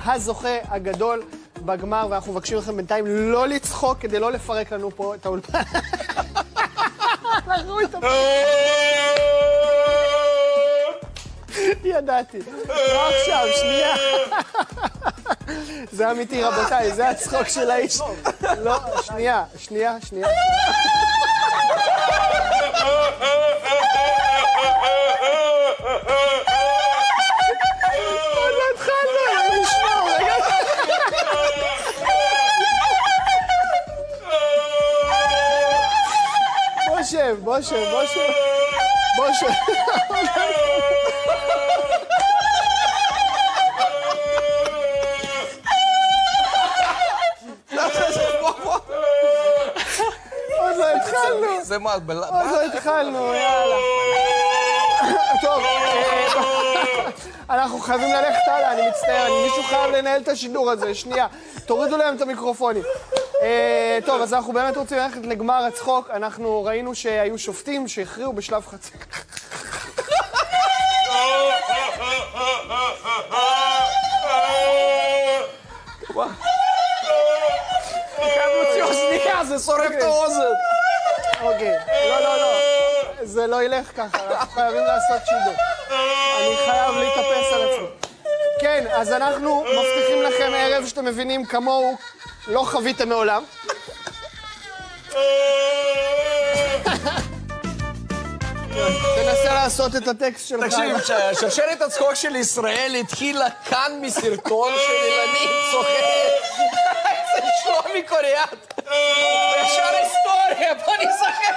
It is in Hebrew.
הזוכה הגדול בגמר, ואנחנו מבקשים לכם בינתיים לא לצחוק כדי לא לפרק לנו פה את האולפן. אנחנו איתו. ידעתי. לא עכשיו, שנייה. זה אמיתי, רבותיי, זה הצחוק של האיש. לא, שנייה. עוד לא התחלנו, נשמור, רגע. בוא שב. עוד לא התחלנו. זה מה, עוד לא התחלנו, יאללה. טוב, אנחנו חייבים ללכת הלאה, אני מצטער, מישהו חייב לנהל את השידור הזה, שנייה. תורידו להם את המיקרופונים. טוב, אז אנחנו באמת רוצים ללכת לגמר הצחוק. אנחנו ראינו שהיו שופטים שהכריעו בשלב חצי. זה שורף את האוזן. אוקיי, לא. זה לא ילך ככה, אנחנו חייבים לעשות שידור. אני חייב להתאפס על עצמי. כן, אז אנחנו מבטיחים לכם ערב שאתם מבינים כמוהו לא חוויתם מעולם. תנסה לעשות את הטקסט שלך. תקשיב, שרשרת הצחוק של ישראל התחילה כאן מסרטון של ילדים צוחק. זה שלומי קוריאט. ישר היסטוריה, בוא נשחק.